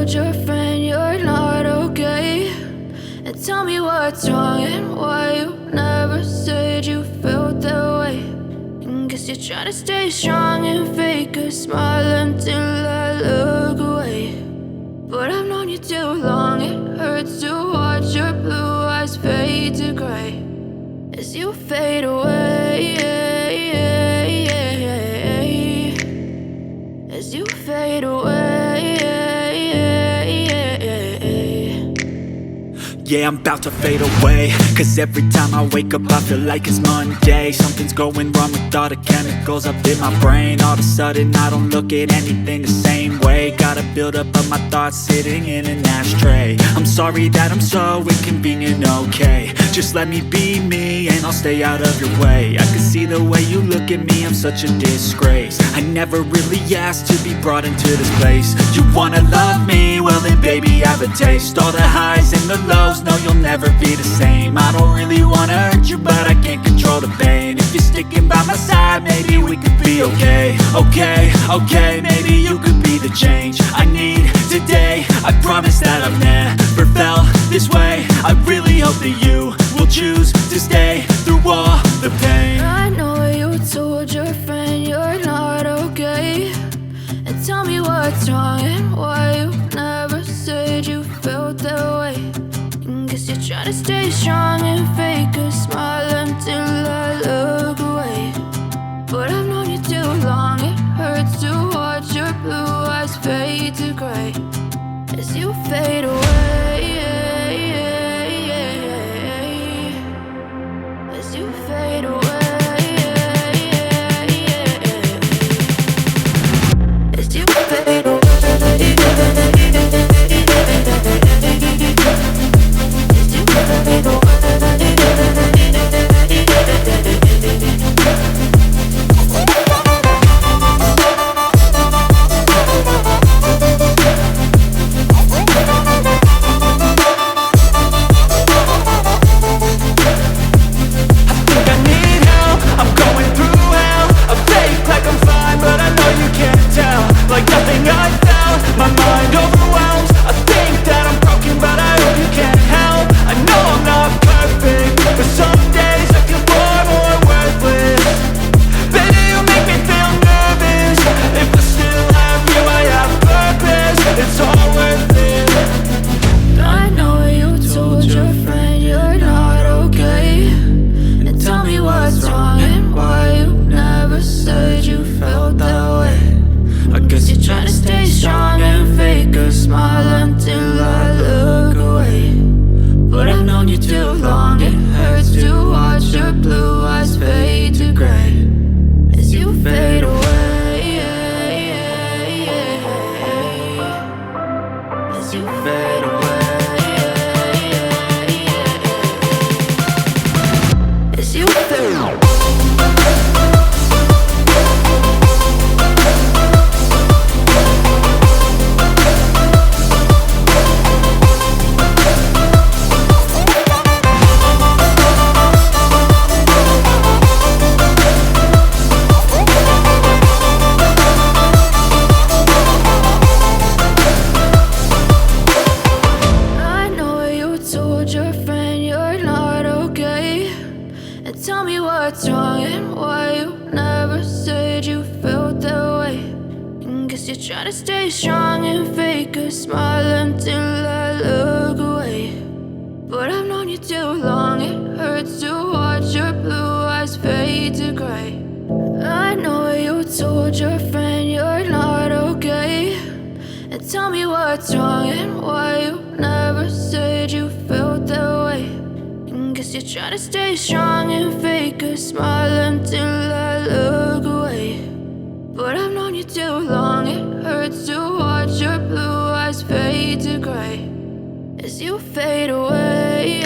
told your friend you're not okay, and tell me what's wrong and why you never said you felt that way. And guess you're trying to stay strong and fake a smile until I look away. But I've known you too long, it hurts to watch your blue eyes fade to gray as you fade away, as you fade away. Yeah, I'm about to fade away, cause every time I wake up I feel like it's Monday. Something's going wrong with all the chemicals up in my brain. All of a sudden I don't look at anything the same way. Got a build up of my thoughts sitting in an ashtray. I'm sorry that I'm so inconvenient, okay. Just let me be me and I'll stay out of your way. I can see the way you look at me, I'm such a disgrace. I never really asked to be brought into this place. You wanna love me? Well then baby, have a taste. All the highs and the lows, no, you'll never be the same. I don't really wanna hurt you, but I can't control the pain. If you're sticking by my side, maybe we could be okay. Okay, maybe you could be the change I need today. I promise that I've never felt this way. I really hope that you will choose to stay through all the pain. I know you told your friend you're not okay, and tell me what's wrong and why you never said you felt that way. And guess you're trying to stay strong and fake a smile until I look away. But I've known you too long, it hurts to watch your blue eyes fade to gray as you fade away, as you fade away. As you fade away, as you fade away. Like nothing I found, my mind overwhelms. I think that I'm broken, but I hope you can't help. I know I'm not perfect, but some days I feel far more worthless. Baby, you make me feel nervous. If I still have you, I have purpose. It's all worth it. I know you told your friend you're not okay, and tell me what's wrong and why you never said you felt that way. I guess you're trying to stay strong and fake a smile until I look away. But I've known you too long, it hurts to watch your blue eyes fade to gray as you fade away, as you fade away, as you fade away. Tell me what's wrong and why you never said you felt that way. And guess you're trying to stay strong and fake a smile until I look away. But I've known you too long, it hurts to watch your blue eyes fade to gray. I know you told your friend you're not okay, and tell me what's wrong and why you never said you felt that way. Guess you're trying to stay strong and fake a smile until I look away. But I've known you too long, it hurts to watch your blue eyes fade to gray as you fade away,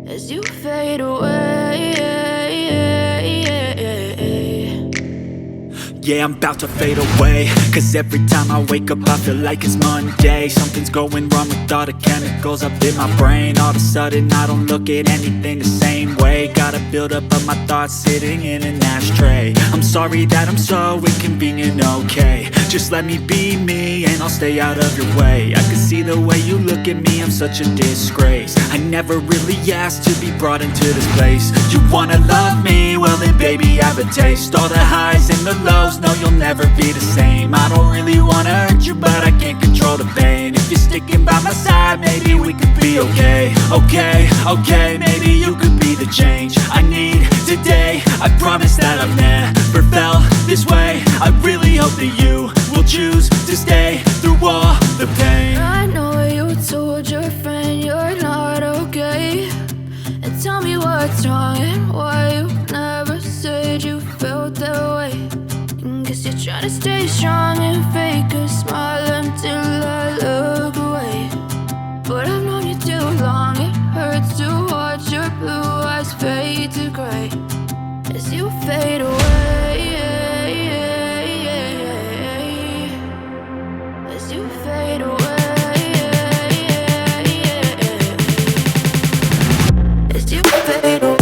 as you fade away. Yeah, I'm about to fade away, cause every time I wake up I feel like it's Monday. Something's going wrong with all the chemicals up in my brain. All of a sudden I don't look at anything the same way. Got a buildup of my thoughts sitting in an ashtray. I'm sorry that I'm so inconvenient, okay. Just let me be me and I'll stay out of your way. I can see the way you look at me, I'm such a disgrace. I never really asked to be brought into this place. You wanna love me? Well then baby I have a taste. All the highs and the lows, no you'll never be the same. I don't really wanna hurt you but I can't control the pain. If you're sticking by my side maybe we could be okay. Okay, maybe you could be the change I need today. I promise that I've never felt this way. I really hope that you will choose to stay through all the pain. I know you told your friend you're not okay, and tell me what's wrong and why you never said you felt that way. And guess you're trying to stay strong and fake a smile until I look away. But I've known you too long, it hurts to watch your blue eyes fade to gray as you fade away. As you fade away. As you fade away. As you fade away.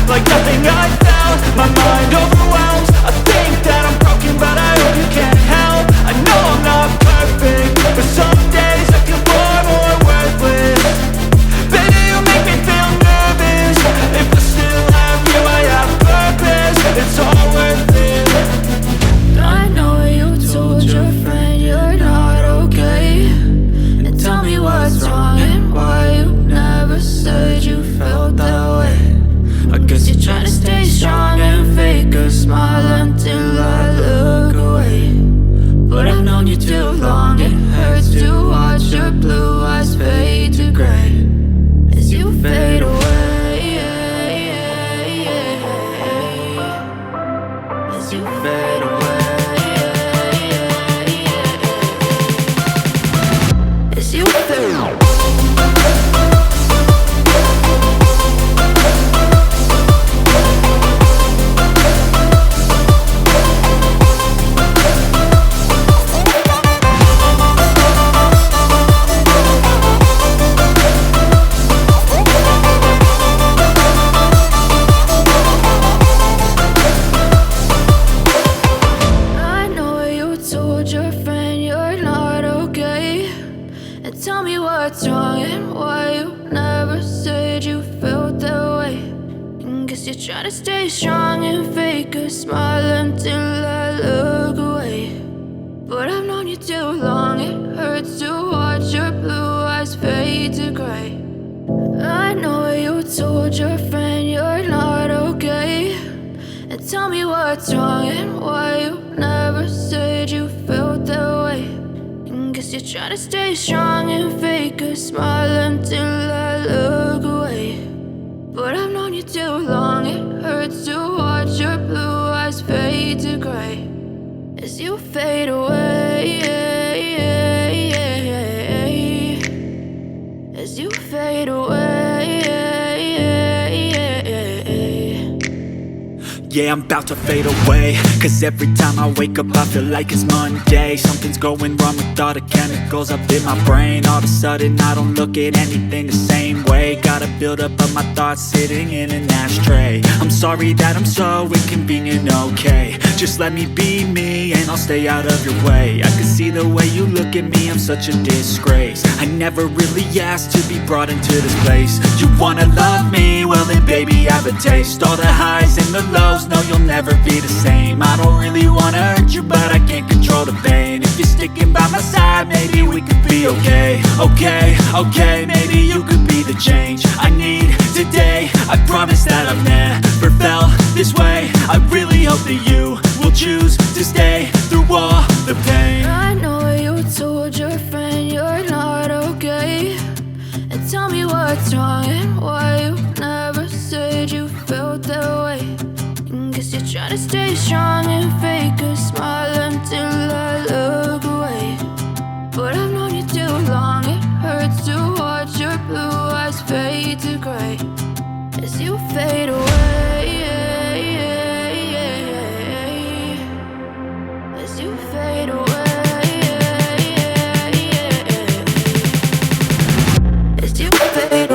Like nothing I felt, my mind overwhelms. I think that I'm broken, but I hope you can't help. I know I'm not perfect, but some days I feel far more worthless. Baby, you make me feel nervous. If I still have you, I have purpose. It's all worth it. I know you told your friend you're not okay, and tell me what's wrong and why you never said you felt that way. I guess you're trying to stay strong and fake a smile until I look away. But I've known you too long, it hurts to watch your blue eyes fade to gray as you fade away. As you fade away. As you fade away. Your friend you're not okay, and tell me what's wrong and why you never said you felt that way. And guess you're trying to stay strong and fake a smile until I look away. But I've known you too long, it hurts to watch your blue eyes fade to gray. I know you told your friend you're not okay, and tell me what's wrong and why you never said you felt that way. And guess you're trying to stay strong and fake a smile until I look away. But I've known you too long, it hurts to watch your blue eyes fade to gray as you fade away. As you fade away. Yeah, I'm about to fade away, cause every time I wake up I feel like it's Monday. Something's going wrong with all the chemicals up in my brain. All of a sudden I don't look at anything the same way. Got a buildup of my thoughts sitting in an ashtray. I'm sorry that I'm so inconvenient, okay. Just let me be me and I'll stay out of your way. I can see the way you look at me, I'm such a disgrace. I never really asked to be brought into this place. You wanna love me? Well then baby I have a taste. All the highs and the lows, no you'll never be the same. I don't really wanna hurt you but I can't control the pain. If you're sticking by my side maybe we could be okay. Okay, maybe you could be the change I need today. I promise that I've never felt this way. I really hope that you will choose to stay through all the pain. strong and fake a smile until I look away. But I've known you too long, it hurts to watch your blue eyes fade to gray as you fade away, as you fade away, as you fade away.